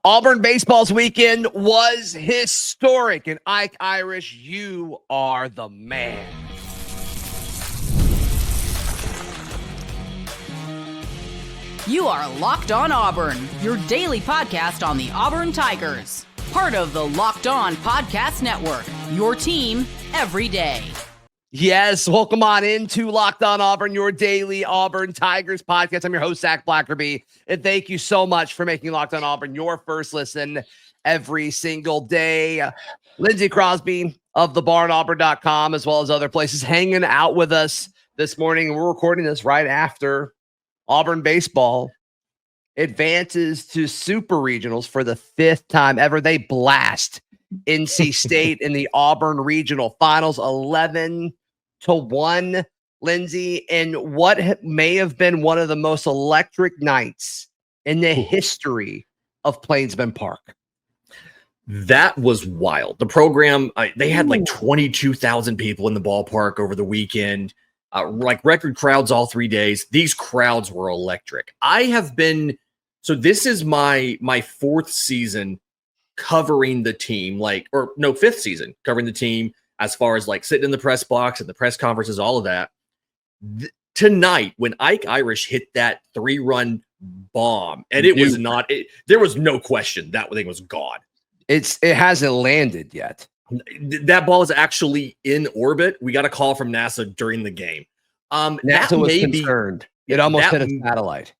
Auburn baseball's weekend was historic, and Ike Irish, you are the man. You are Locked On Auburn, your daily podcast on the Auburn Tigers. Part of the Locked On Podcast Network, your team every day. Yes, welcome on into Locked On Auburn, your daily Auburn Tigers podcast. I'm your host, Zac Blackerby, and thank you so much for making Locked On Auburn your first listen every single day. Lindsay Crosby of thebarnauburn.com, as well as other places, hanging out with us this morning. We're recording this right after Auburn baseball advances to super regionals for the fifth time ever. They blast NC State in the Auburn regional finals 11-1, Lindsay, and what may have been one of the most electric nights in the history of Plainsman Park. That was wild. The program, they had like 22,000 people in the ballpark over the weekend. Like record crowds all 3 days. These crowds were electric. This is my fourth season covering the team, fifth season covering the team as far as like sitting in the press box and the press conferences, all of that. Tonight, when Ike Irish hit that 3-run bomb, and there was no question that thing was gone. It hasn't landed yet. That ball is actually in orbit. We got a call from NASA during the game. NASA was concerned. It almost hit a satellite.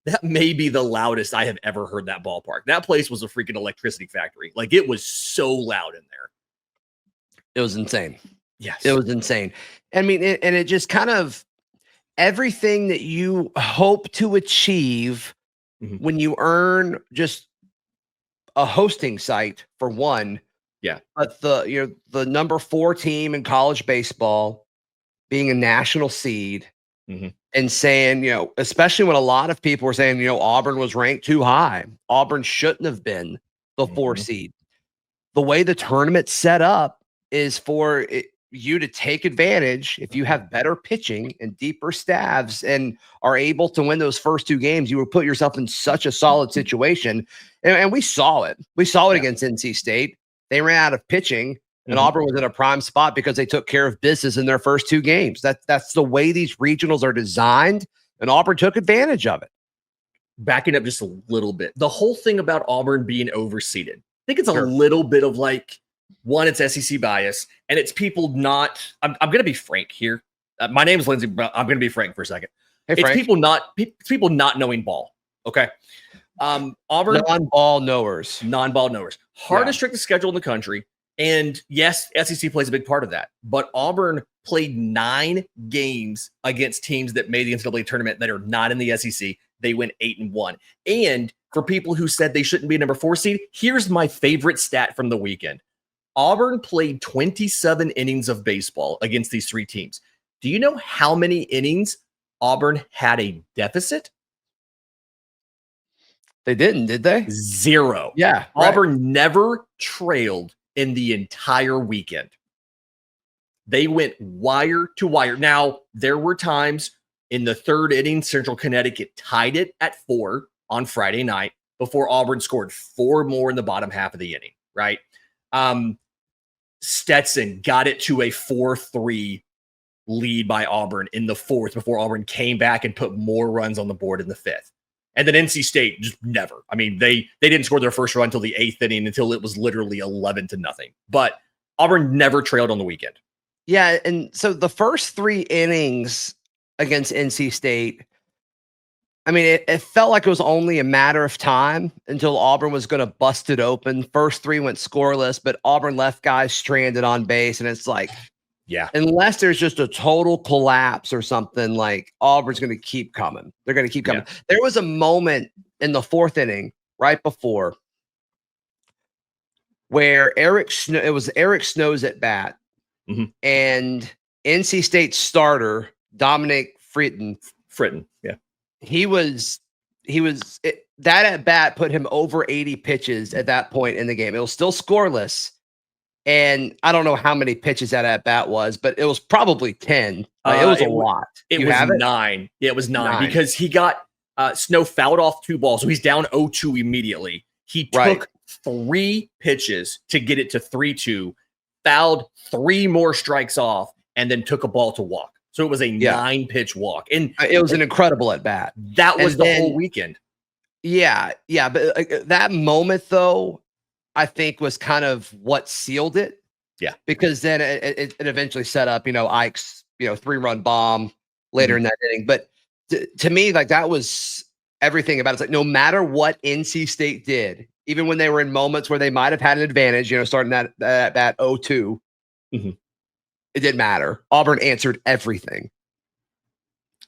That may be the loudest I have ever heard that ballpark. That place was a freaking electricity factory. Like, it was so loud in there. It was insane. Yes. It was insane. I mean, it just kind of everything that you hope to achieve when you earn just a hosting site, for one. Yeah. But the number 4 team in college baseball being a national seed and saying, especially when a lot of people were saying, Auburn was ranked too high. Auburn shouldn't have been the 4 seed. The way the tournament's set up is for you to take advantage. If you have better pitching and deeper staffs and are able to win those first 2 games, you will put yourself in such a solid situation. And we saw it. We saw it against NC State. They ran out of pitching, and Auburn was in a prime spot because they took care of business in their first 2 games. That's the way these regionals are designed, and Auburn took advantage of it. Backing up just a little bit, the whole thing about Auburn being overseeded, I think it's a little bit of like, one, it's SEC bias, and it's people not. I'm going to be frank here. My name is Lindsay, but I'm going to be frank for a second. Hey, Frank. It's people not knowing ball. Okay. Auburn non-ball knowers. Hardest strictest schedule in the country. And yes, SEC plays a big part of that. But Auburn played 9 games against teams that made the NCAA tournament that are not in the SEC. They went 8-1. And for people who said they shouldn't be a number 4 seed, here's my favorite stat from the weekend. Auburn played 27 innings of baseball against these 3 teams. Do you know how many innings Auburn had a deficit? They didn't, did they? 0. Yeah. Auburn never trailed in the entire weekend. They went wire to wire. Now, there were times in the 3rd inning, Central Connecticut tied it at 4 on Friday night before Auburn scored 4 more in the bottom half of the inning, right? Stetson got it to a 4-3 lead by Auburn in the 4th before Auburn came back and put more runs on the board in the 5th. And then NC State just never. I mean, they didn't score their first run until the 8th inning, until it was literally 11-0. But Auburn never trailed on the weekend. Yeah, and so the first 3 innings against NC State, I mean, it felt like it was only a matter of time until Auburn was going to bust it open. First 3 went scoreless, but Auburn left guys stranded on base, and it's like, yeah, unless there's just a total collapse or something, like Auburn's going to keep coming. They're going to keep coming. Yeah. There was a moment in the 4th inning right before where it was Eric Snow's at bat, and NC State starter Dominic Fritton, yeah, that at bat put him over 80 pitches at that point in the game. It was still scoreless. And I don't know how many pitches that at bat was, but it was probably 10. It was a lot. It was 9. Yeah, it was 9 because he got Snow fouled off 2 balls. So he's down 0-2 immediately. He took 3 pitches to get it to 3-2, fouled 3 more strikes off, and then took a ball to walk. So it was a 9-pitch walk. And it was an incredible at bat. That was the whole weekend. Yeah. But that moment, though, I think was kind of what sealed it. Yeah. Because then it eventually set up, Ike's, 3-run bomb later in that inning. But to me, like, that was everything about it. It's like, no matter what NC State did, even when they were in moments where they might have had an advantage, starting that 0-2, it didn't matter. Auburn answered everything.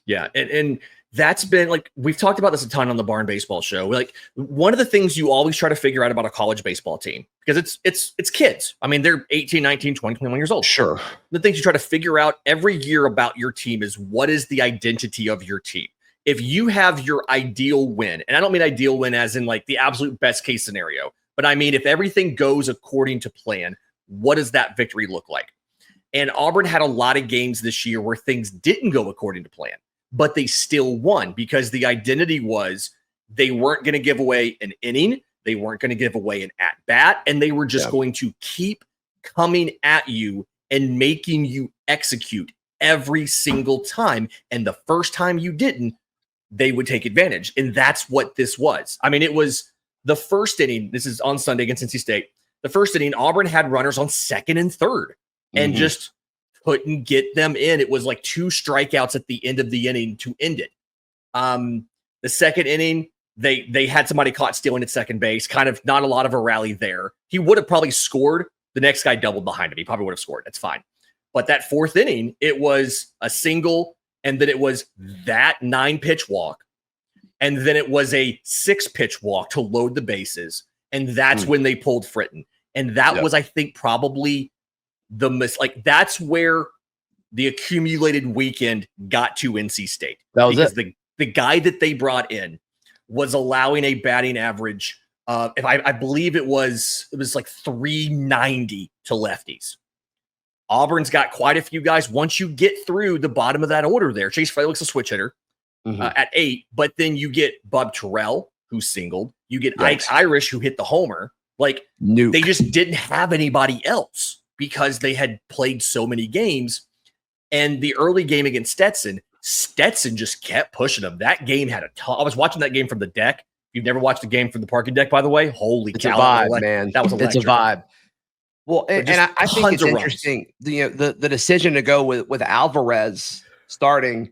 Yeah. And that's been, like, we've talked about this a ton on the Barn Baseball Show. Like, one of the things you always try to figure out about a college baseball team, because it's kids. I mean, they're 18, 19, 20, 21 years old. Sure. The things you try to figure out every year about your team is, what is the identity of your team? If you have your ideal win, and I don't mean ideal win as in like the absolute best case scenario, but I mean, if everything goes according to plan, what does that victory look like? And Auburn had a lot of games this year where things didn't go according to plan, but they still won because the identity was they weren't going to give away an inning. They weren't going to give away an at-bat, and they were just going to keep coming at you and making you execute every single time. And the first time you didn't, they would take advantage. And that's what this was. I mean, it was the first inning. This is on Sunday against NC State. The first inning, Auburn had runners on second and third and just couldn't get them in. It was like 2 strikeouts at the end of the inning to end it. The second inning, they had somebody caught stealing at second base, kind of not a lot of a rally there. He would have probably scored. The next guy doubled behind him. He probably would have scored. That's fine. But that fourth inning, it was a single, and then it was that 9-pitch walk, and then it was a 6-pitch walk to load the bases, and that's when they pulled Fritton. And that was, I think, probably that's where the accumulated weekend got to NC State. That was because the guy that they brought in was allowing a batting average of, if I believe it was like 390 to lefties. Auburn's got quite a few guys. Once you get through the bottom of that order there, Chase Frelick's a switch hitter at 8, but then you get Bub Terrell, who singled. You get Ike Irish, who hit the homer. Like, they just didn't have anybody else because they had played so many games. And the early game against Stetson just kept pushing them. That game had a ton. I was watching that game from the deck. If you've never watched the game from the parking deck, by the way, holy cow. It's a vibe, man. That was electric. It's a vibe. Well, and I think it's interesting, the decision to go with Alvarez starting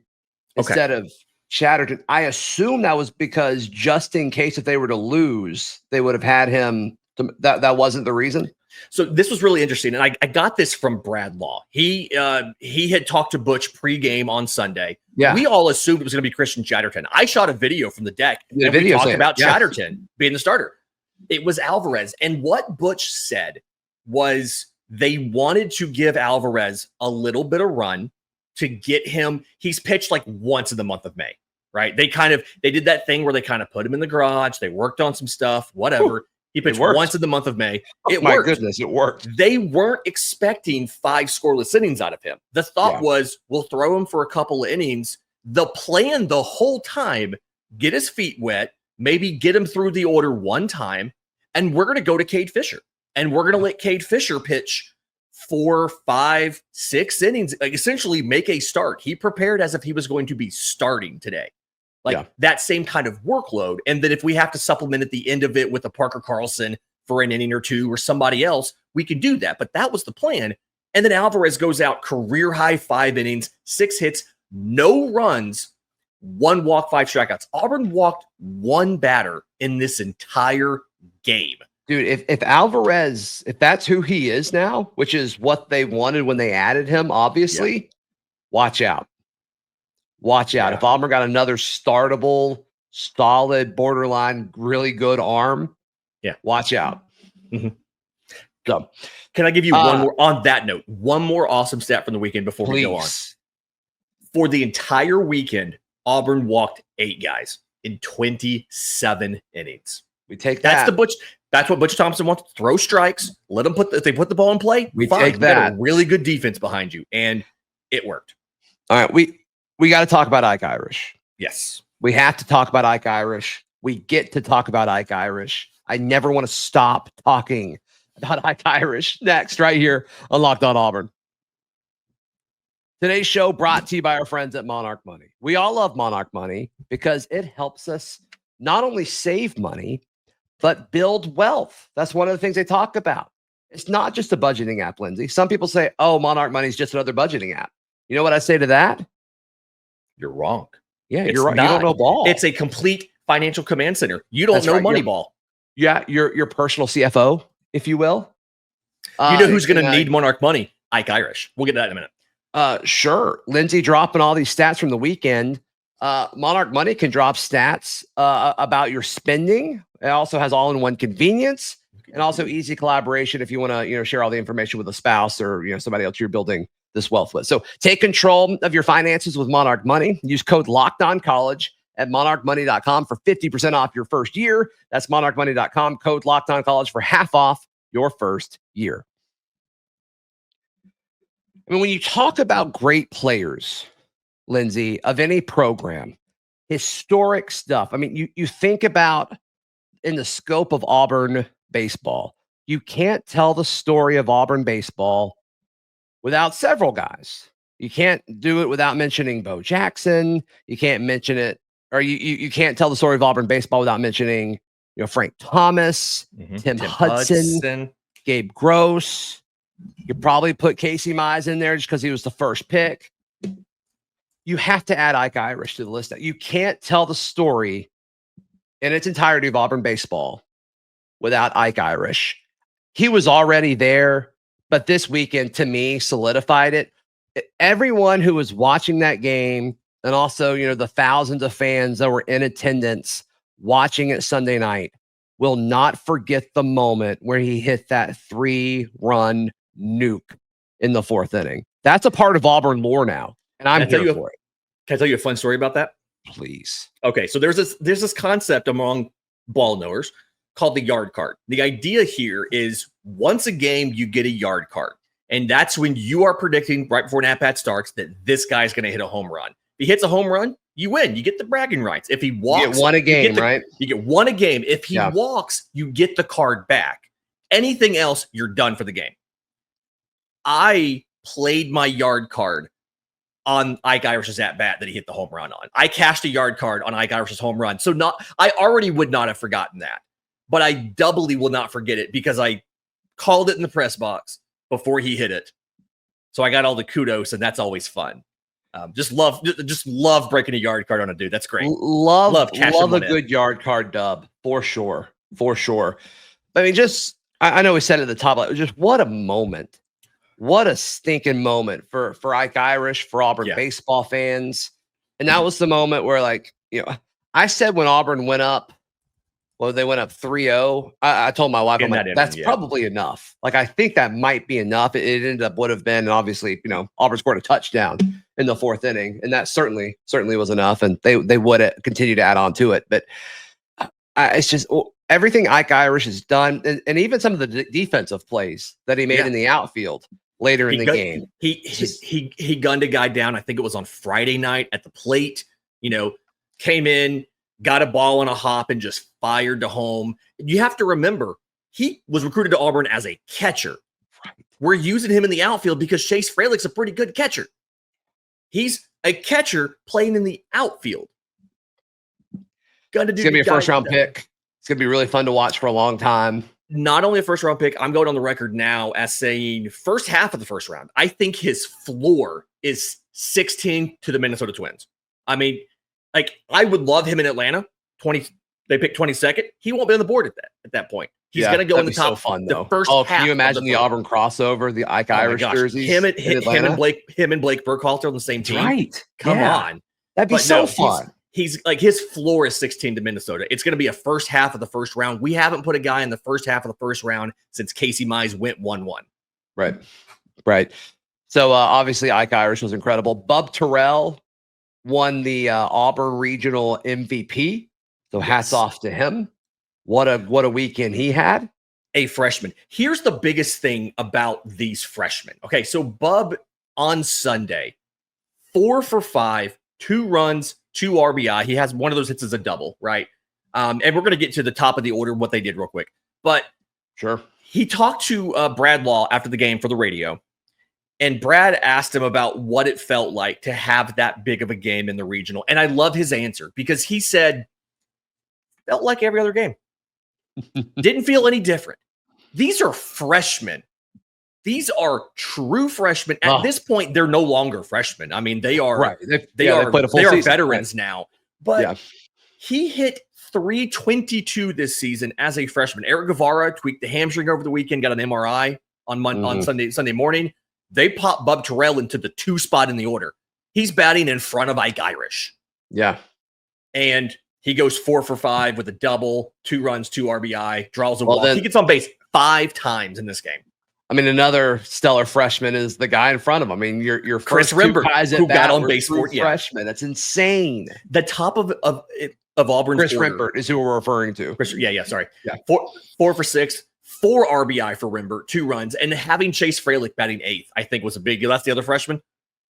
instead of Chatterton. I assume that was because just in case if they were to lose, they would have had him. That wasn't the reason. So this was really interesting, and I got this from Brad Law. He had talked to Butch pregame on Sunday. Yeah, we all assumed it was going to be Christian Chatterton. I shot a video from the deck. And we talked about Chatterton being the starter. It was Alvarez, and what Butch said was they wanted to give Alvarez a little bit of run to get him. He's pitched like once in the month of May, right? They did that thing where they kind of put him in the garage. They worked on some stuff, whatever. He pitched once in the month of May. It worked. My goodness, it worked. They weren't expecting 5 scoreless innings out of him. The thought was, we'll throw him for a couple of innings. The plan the whole time, get his feet wet, maybe get him through the order one time, and we're going to go to Cade Fisher. And we're going to let Cade Fisher pitch 4, 5, 6 innings, like essentially make a start. He prepared as if he was going to be starting today. That same kind of workload. And then if we have to supplement at the end of it with a Parker Carlson for an inning or 2 or somebody else, we can do that. But that was the plan. And then Alvarez goes out career high 5 innings, 6 hits, no runs, 1 walk, 5 strikeouts. Auburn walked 1 batter in this entire game. Dude, if Alvarez, if that's who he is now, which is what they wanted when they added him, obviously, watch out. Watch out. If Auburn got another startable, solid, borderline, really good arm, watch out. So, can I give you one more, on that note, one more awesome stat from the weekend before we go on? For the entire weekend, Auburn walked 8 guys in 27 innings. We take that. That's what Butch Thompson wants. Throw strikes. Let them if they put the ball in play. We take that. Got a really good defense behind you, and it worked. All right, we got to talk about Ike Irish. Yes, we have to talk about Ike Irish. We get to talk about Ike Irish. I never want to stop talking about Ike Irish. Next, right here on Locked On Auburn. Today's show brought to you by our friends at Monarch Money. We all love Monarch Money because it helps us not only save money, but build wealth. That's one of the things they talk about. It's not just a budgeting app, Lindsay. Some people say, oh, Monarch Money is just another budgeting app. You know what I say to that? You're wrong. Yeah, you're right. You don't know ball. It's a complete financial command center. You don't know Moneyball. Yeah, your personal CFO, if you will. You know who's going to need Monarch Money? Ike Irish. We'll get to that in a minute. Sure. Lindsay dropping all these stats from the weekend. Monarch Money can drop stats about your spending. It also has all-in-one convenience and also easy collaboration if you want to, share all the information with a spouse or, somebody else you're building this wealth with. So take control of your finances with Monarch Money. Use code LOCKEDONCollege at monarchmoney.com for 50% off your first year. That's monarchmoney.com, code LOCKEDONCollege for half off your first year. I mean, when you talk about great players, Lindsay, of any program, historic stuff. I mean, you think about in the scope of Auburn baseball, you can't tell the story of Auburn baseball without several guys. You can't do it without mentioning Bo Jackson. You can't mention it, or you can't tell the story of Auburn baseball without mentioning, Frank Thomas, Tim Hudson, Gabe Gross. You probably put Casey Mize in there just because he was the first pick. You have to add Ike Irish to the list. You can't tell the story in its entirety of Auburn baseball without Ike Irish. He was already there, but this weekend, to me, solidified it. Everyone who was watching that game, and also, the thousands of fans that were in attendance watching it Sunday night, will not forget the moment where he hit that 3-run nuke in the fourth inning. That's a part of Auburn lore now, and I'm here for it. Can I tell you a fun story about that? Please. Okay, so there's this concept among ball knowers called the yard card. The idea here is once a game you get a yard card, and that's when you are predicting right before an at-bat starts that this guy's going to hit a home run. If he hits a home run, you win. You get the bragging rights. If he walks, you get one a game, right? You get one a game. If he walks, you get the card back. Anything else, you're done for the game. I played my yard card on Ike Irish's at-bat that he hit the home run on. I cashed a yard card on Ike Irish's home run. So I already would not have forgotten that, but I doubly will not forget it because I called it in the press box before he hit it. So I got all the kudos, and that's always fun. Just love breaking a yard card on a dude. That's great. Love a good yard card dub for sure. I mean, I know we said it at the top, just what a moment. What a stinking moment for Ike Irish, for Auburn baseball fans. And that was the moment where, I said when Auburn went up, they went up 3-0. I told my wife, that's probably enough. I think that might be enough. It ended up would have been, and obviously, Auburn scored a touchdown in the fourth inning, and that certainly was enough. And they would continue to add on to it. But it's just everything Ike Irish has done, and even some of the defensive plays that he made in the outfield later in the game. He gunned a guy down. I think it was on Friday night at the plate. Came in, got a ball on a hop, and just fired to home. You have to remember, he was recruited to Auburn as a catcher. Right. We're using him in the outfield because Chase Fralick's a pretty good catcher. He's a catcher playing in the outfield. It's going to be a first-round pick. It's going to be really fun to watch for a long time. Not only a first-round pick, I'm going on the record now as saying first half of the first round. I think his floor is 16 to the Minnesota Twins. I mean, I would love him in Atlanta. They pick 22nd. He won't be on the board at that point. He's going to go in the top. So fun, the though. First half. Can you imagine the Auburn crossover, the Ike Irish jerseys? Him and Blake Burkhalter on the same team. Right? Come on, that'd be so fun. He's his floor is 16 to Minnesota. It's going to be a first half of the first round. We haven't put a guy in the first half of the first round since Casey Mize went 1-1. Right. So obviously Ike Irish was incredible. Bub Terrell won the Auburn Regional MVP. So hats off to him. What a weekend he had. A freshman. Here's the biggest thing about these freshmen. Okay, so Bub on Sunday, 4 for 5, 2 runs, 2 RBI. He has one of those hits as a double, right? And we're going to get to the top of the order, what they did real quick. But sure, he talked to Brad Law after the game for the radio. And Brad asked him about what it felt like to have that big of a game in the regional. And I love his answer because he said, felt like every other game. Didn't feel any different. These are freshmen. These are true freshmen. At this point, they're no longer freshmen. I mean, they are right. They are season, veterans now. But yeah. He hit 322 this season as a freshman. Eric Guevara tweaked the hamstring over the weekend, got an MRI on Sunday morning. They popped Bub Terrell into the 2 spot in the order. He's batting in front of Ike Irish. Yeah. And he goes 4 for 5 with a double, 2 runs, 2 RBI, draws a walk. He gets on base 5 times in this game. I mean, another stellar freshman is the guy in front of him. I mean, your Chris Rimbert, who got on base for freshman. That's insane. The top of Auburn's Chris Rimbert is who we're referring to. Sorry. Yeah. 4 for 6. 4 RBI for Rimbert, 2 runs, and having Chase Fralick batting 8th, I think was a big deal. That's the other freshman.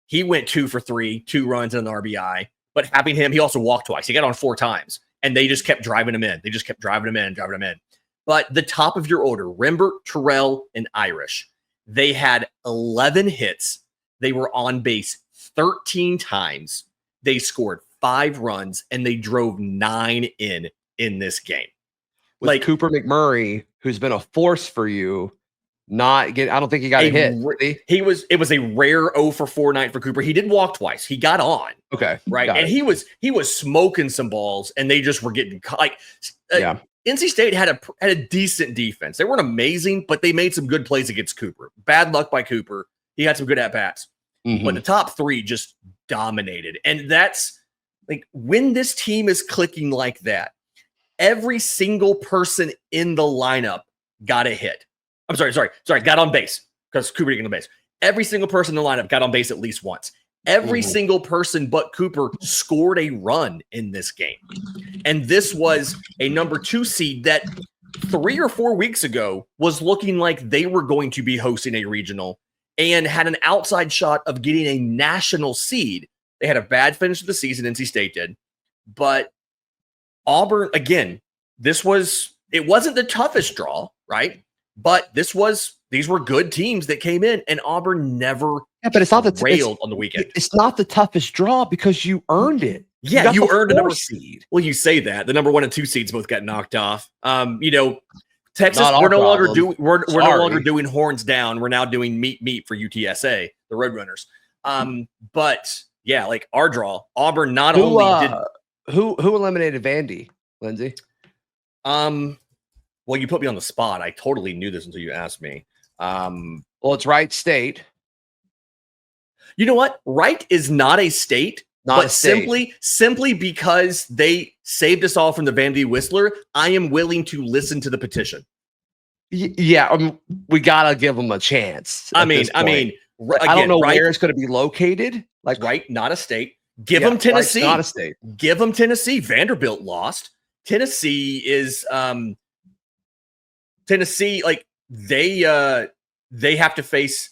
He went 2 for 3, 2 runs and an RBI. But having him, he also walked twice. He got on 4 times, and they just kept driving him in. Driving him in. But the top of your order, Rimbert, Terrell, and Irish, they had 11 hits. They were on base 13 times. They scored 5 runs, and they drove 9 in this game. With Cooper McMurray, who's been a force for you, I don't think he got a hit. It was a rare 0 for 4 night for Cooper. He did walk twice. He got on. Okay. Right. And he was smoking some balls, and they just were getting NC State had a decent defense. They weren't amazing, but they made some good plays against Cooper. Bad luck by Cooper. He had some good at-bats. Mm-hmm. But the top 3 just dominated. And that's like when this team is clicking like that, every single person in the lineup got a hit. I'm sorry, got on base because Cooper didn't get on base. Every single person in the lineup got on base at least once. Every single person but Cooper scored a run in this game. And this was a number 2 seed that 3 or 4 weeks ago was looking like they were going to be hosting a regional and had an outside shot of getting a national seed. They had a bad finish to the season, NC State did. But Auburn, again, it wasn't the toughest draw, right? But these were good teams that came in, and Auburn never but it's not railed on the weekend. It's not the toughest draw because you earned it. Yeah, you earned a number seed. Well, you say that. The number 1 and 2 seeds both got knocked off. Texas, we're no longer doing horns down. We're now doing meat for UTSA, the Roadrunners. But yeah, like our draw, Auburn Who eliminated Vandy, Lindsay? Well, you put me on the spot. I totally knew this until you asked me. Well, it's Wright State. You know what? Wright is not a state, simply because they saved us all from the Vandy Whistler, I am willing to listen to the petition. Yeah, we gotta give them a chance. I mean, I don't know where it's going to be located. Like Wright, not a state. Give them Tennessee. Not a state. Give them Tennessee. Vanderbilt lost. Tennessee is Tennessee. Like they have to face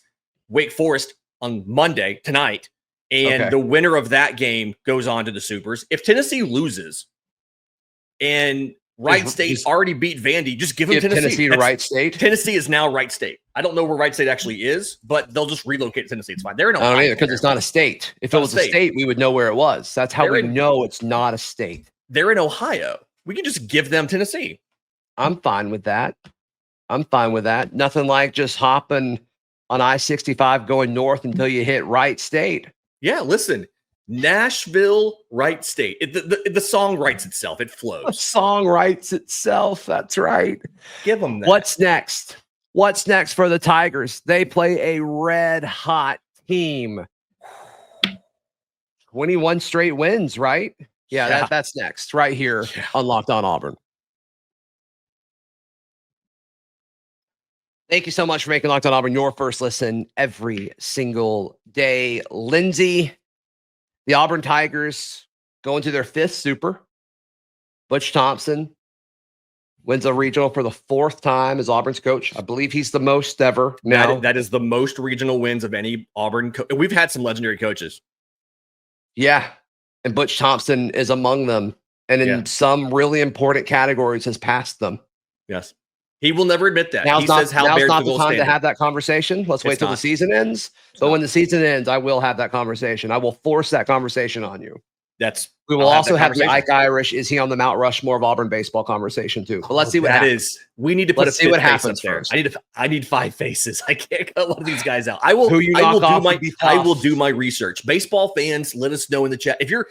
Wake Forest on Monday tonight, and the winner of that game goes on to the Supers. If Tennessee loses, and Wright State already beat Vandy, just give them Tennessee to Wright State. Tennessee is now Wright State. I don't know where Wright State actually is, but they'll just relocate to Tennessee. It's fine. They're in Ohio. I don't either, because it's not a state. If it was a state, we would know where it was. That's how we know it's not a state. They're in Ohio. We can just give them Tennessee. I'm fine with that. Nothing like just hopping on I-65 going north until you hit Wright State. Yeah, listen. Nashville, Wright State. The song writes itself. It flows. The song writes itself. That's right. Give them that. What's next? What's next for the Tigers? They play a red hot team. 21 straight wins, right? Yeah. That's next right here on Locked On Auburn. Thank you so much for making Locked On Auburn your first listen every single day. Lindsay, the Auburn Tigers go into their 5th Super. Butch Thompson wins a regional for the 4th time as Auburn's coach. I believe he's the most ever now. That is the most regional wins of any Auburn coach. We've had some legendary coaches. Yeah, and Butch Thompson is among them. and in some really important categories has passed them. Yes. He will never admit that. Now's He not, says how now's bears not the the gold time standard. to have that conversation. Let's wait till the season ends. But when the season ends, I will have that conversation. I will force that conversation on you. We will also have the Ike Irish. Is he on the Mount Rushmore of Auburn baseball conversation too? But let's see what happens. We need to put let's see what happens there. first. I need 5 faces. I can't cut a lot of these guys out. I will do my research. Baseball fans, let us know in the chat. If you're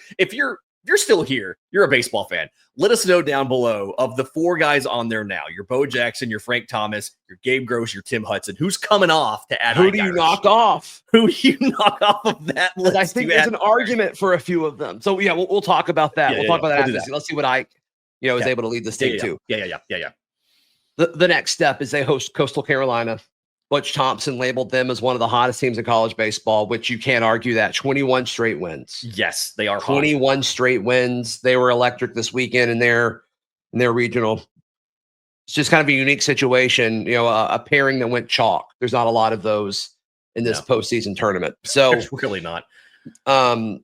still here, you're a baseball fan. Let us know down below of the 4 guys on there now. Your Bo Jackson, your Frank Thomas, your Gabe Gross, your Tim Hudson. Who's coming off to add? Who do you knock off? Who do you knock off of that list? I think there's an argument for a few of them. So yeah, we'll talk about that. We'll talk about that after this. Let's see what Ike, is able to lead this team too. Yeah. The next step is they host Coastal Carolina. Butch Thompson labeled them as one of the hottest teams in college baseball, which you can't argue that. 21 straight wins. Yes, they are 21 straight wins. They were electric this weekend in their regional. It's just kind of a unique situation, a pairing that went chalk. There's not a lot of those in this postseason tournament. So there's really not. To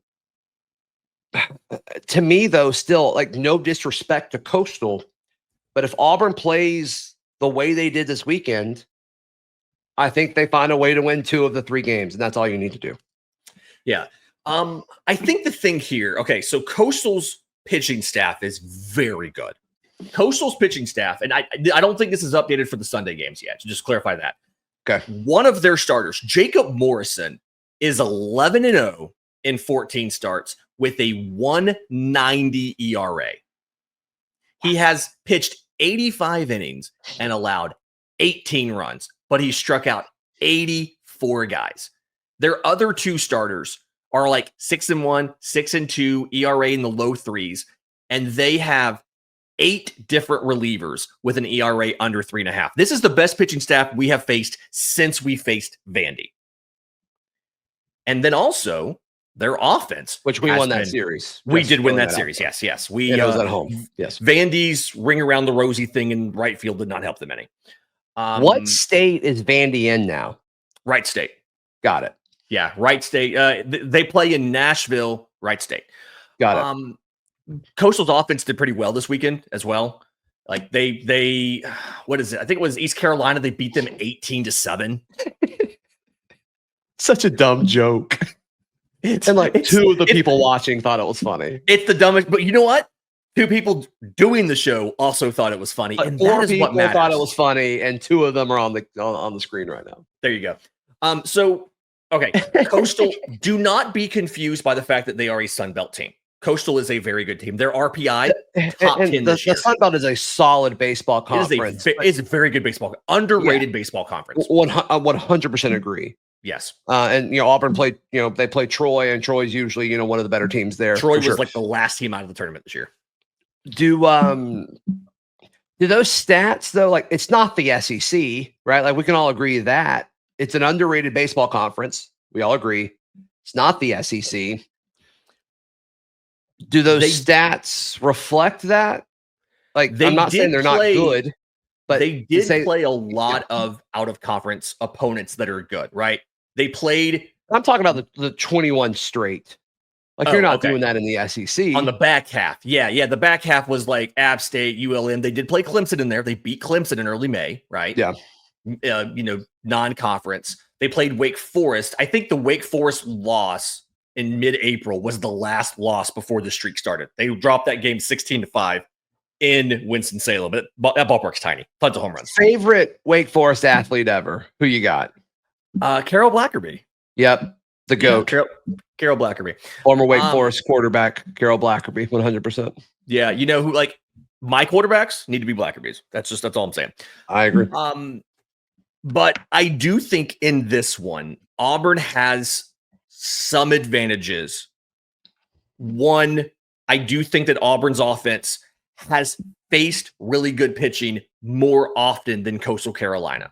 me, though, still, like, no disrespect to Coastal, but if Auburn plays the way they did this weekend, I think they find a way to win 2 of the 3 games, and that's all you need to do. Yeah. I think the thing here, so Coastal's pitching staff is very good. Coastal's pitching staff, and I don't think this is updated for the Sunday games yet, to just clarify that. Okay. One of their starters, Jacob Morrison, is 11-0 in 14 starts with a 1.90 ERA. He has pitched 85 innings and allowed 18 runs, but he struck out 84 guys. Their other 2 starters are like 6-1, 6-2, ERA in the low 3s, and they have 8 different relievers with an ERA under 3.5. This is the best pitching staff we have faced since we faced Vandy. And then also their offense, which we won that series. We did win that series. Yes. We was at home. Yes. Vandy's ring around the rosy thing in right field did not help them any. What state is Vandy in now? Wright State. Got it. Yeah, Wright State. They play in Nashville, Wright State. Got it. Coastal's offense did pretty well this weekend as well. Like they what is it? I think it was East Carolina. They beat them 18-7. Such a dumb joke. And 2 of the people watching thought it was funny. It's the dumbest, but you know what? 2 people doing the show also thought it was funny, and 4 that is people what matters. thought it was funny, and 2 of them are on the screen right now. There you go. Coastal, do not be confused by the fact that they are a Sun Belt team. Coastal is a very good team. Their RPI top 10 this year. The Sun Belt is a solid baseball conference. It's a very good baseball, underrated baseball conference. 100% agree. Yes. And Auburn played, they played Troy, and Troy's usually, one of the better teams there. Troy was like the last team out of the tournament this year. Do those stats though, like, it's not the SEC, right? Like, we can all agree that it's an underrated baseball conference. We all agree. It's not the SEC. Do those stats reflect that? Like, I'm not saying they're not good, but they did play a lot of out of conference opponents that are good, right? They played. I'm talking about the 21 straight. Like, you're not doing that in the SEC. On the back half. Yeah. The back half was like App State, ULM. They did play Clemson in there. They beat Clemson in early May, right? Yeah. Non-conference. They played Wake Forest. I think the Wake Forest loss in mid-April was the last loss before the streak started. They dropped that game 16-5 in Winston-Salem, but that ballpark's tiny. Tons of home runs. Favorite Wake Forest athlete ever? Who you got? Carol Blackerby. Yep. The GOAT. Carol Blackerby. Former Wake Forest quarterback, Carol Blackerby, 100%. Yeah, who, like, my quarterbacks need to be Blackerby's. That's all I'm saying. I agree. But I do think in this one, Auburn has some advantages. One, I do think that Auburn's offense has faced really good pitching more often than Coastal Carolina.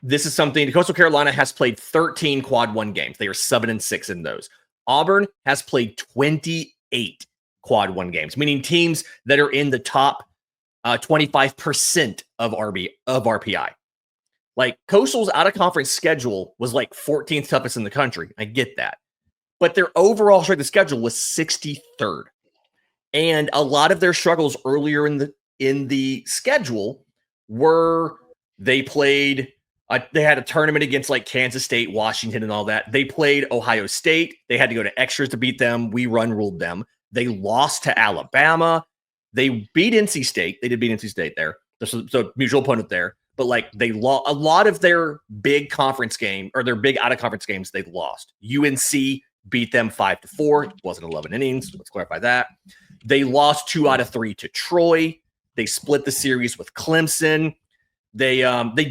This is something Coastal Carolina has played 13 quad 1 games. They are 7-6 in those. Auburn has played 28 quad 1 games, meaning teams that are in the top 25% of RPI. Like, Coastal's out of conference schedule was like 14th toughest in the country. I get that. But their overall strength of schedule was 63rd. And a lot of their struggles earlier in the schedule were they played. They had a tournament against like Kansas State, Washington, and all that. They played Ohio State. They had to go to extras to beat them. We ruled them. They lost to Alabama. They beat NC State. They did beat NC State there. So mutual opponent there. But like they lost a lot of their big conference game or their big out of conference games. They lost. UNC beat them 5-4. It wasn't 11 innings. Let's clarify that. They lost 2 out of 3 to Troy. They split the series with Clemson. They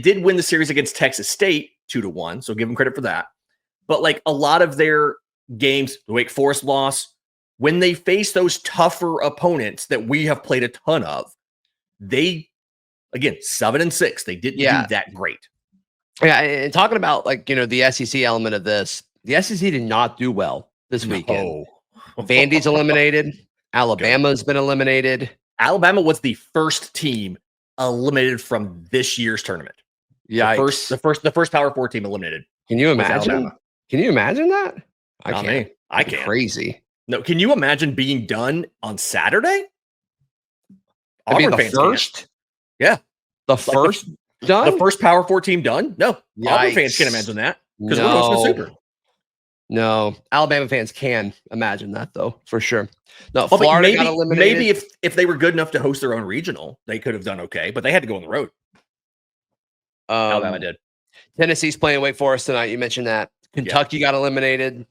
did win the series against Texas State 2-1, so give them credit for that. But like a lot of their games, the Wake Forest loss, when they face those tougher opponents that we have played a ton of, they again 7-6. They didn't do that great. Yeah, and talking about like the SEC element of this, the SEC did not do well this weekend. Vandy's eliminated. Alabama's been eliminated. Alabama was the first team eliminated from this year's tournament. Yeah, the first Power 4 team eliminated. Can you imagine? Can you imagine that? I can't. I can't. Crazy. No, can you imagine being done on Saturday? Auburn the first? Can't. Yeah. The first done? The first Power 4 team done? No. Yikes. Auburn fans can't imagine that because we're hosting the Super. No. Alabama fans can imagine that, though, for sure. No, Florida got eliminated. Maybe if they were good enough to host their own regional, they could have done okay, but they had to go on the road. Alabama did. Tennessee's playing Wake Forest tonight. You mentioned that. Kentucky got eliminated.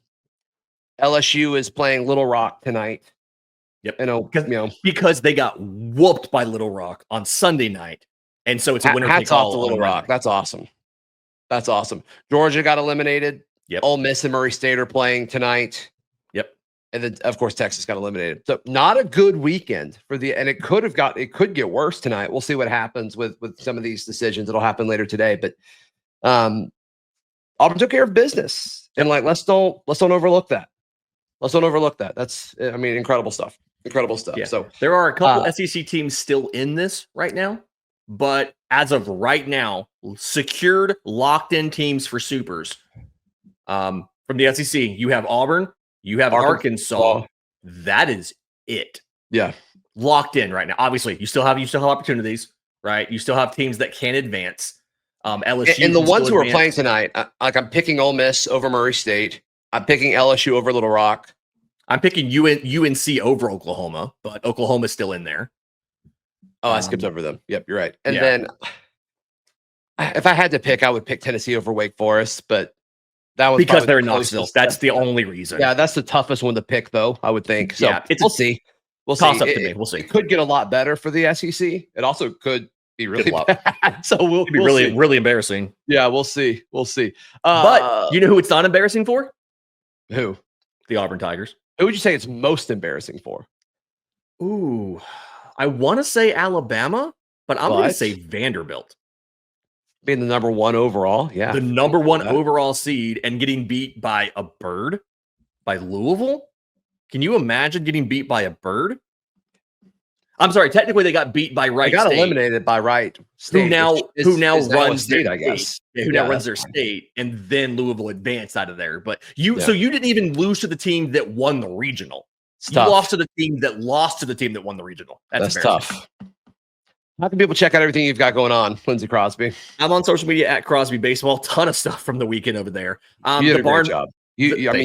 LSU is playing Little Rock tonight. Yep. Because they got whooped by Little Rock on Sunday night. And so it's a winner take all. Hats off to Little Rock. That's awesome. That's awesome. Georgia got eliminated. Yep. Ole Miss and Murray State are playing tonight. Yep. And then of course Texas got eliminated. So not a good weekend and it could get worse tonight. We'll see what happens with some of these decisions. It'll happen later today. But Auburn took care of business. And like let's don't overlook that. Let's don't overlook that. That's incredible stuff. Incredible stuff. Yeah. So there are a couple SEC teams still in this right now, but as of right now, secured, locked in teams for supers. From the SEC, you have Auburn, you have Arkansas. That is it. Yeah. Locked in right now. Obviously, you still have opportunities, right? You still have teams that can advance. LSU and the ones who are playing tonight, I'm picking Ole Miss over Murray State. I'm picking LSU over Little Rock. I'm picking UNC over Oklahoma, but Oklahoma's still in there. Oh, I skipped over them. Yep, you're right. And then if I had to pick, I would pick Tennessee over Wake Forest, but that was because they're in Knoxville. That's the only reason. Yeah, that's the toughest one to pick, though, I would think. So we'll see. We'll toss see. Up to me. We'll see. It could get a lot better for the SEC. It also could be really bad. So we'll be really embarrassing. Yeah, we'll see. We'll see. But you know who it's not embarrassing for? Who? The Auburn Tigers. Who would you say it's most embarrassing for? Ooh, I want to say Alabama, but I'm going to say Vanderbilt. Being the number 1 overall. Yeah. The number 1 overall seed and getting beat by a bird, by Louisville. Can you imagine getting beat by a bird? I'm sorry. Technically, they got beat by Wright State. They got eliminated by Wright State. Who now runs state, I guess. Who now runs their state, and then Louisville advanced out of there. But so you didn't even lose to the team that won the regional. You lost to the team that lost to the team that won the regional. That's tough. How can people check out everything you've got going on, Lindsay Crosby? I'm on social media at Crosby Baseball. Ton of stuff from the weekend over there. You did a great job.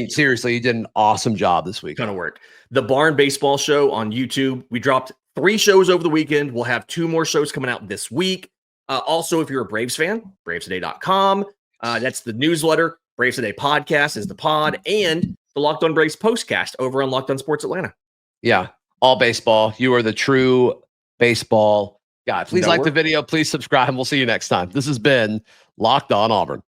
Seriously, you did an awesome job this week. Ton of work. The Barn Baseball Show on YouTube. We dropped 3 shows over the weekend. We'll have 2 more shows coming out this week. Also, if you're a Braves fan, bravestoday.com. That's the newsletter. Braves Today podcast is the pod, and the Locked On Braves postcast over on Locked On Sports Atlanta. Yeah, all baseball. You are the true baseball guy. Please like the video. Please subscribe, and we'll see you next time. This has been Locked On Auburn.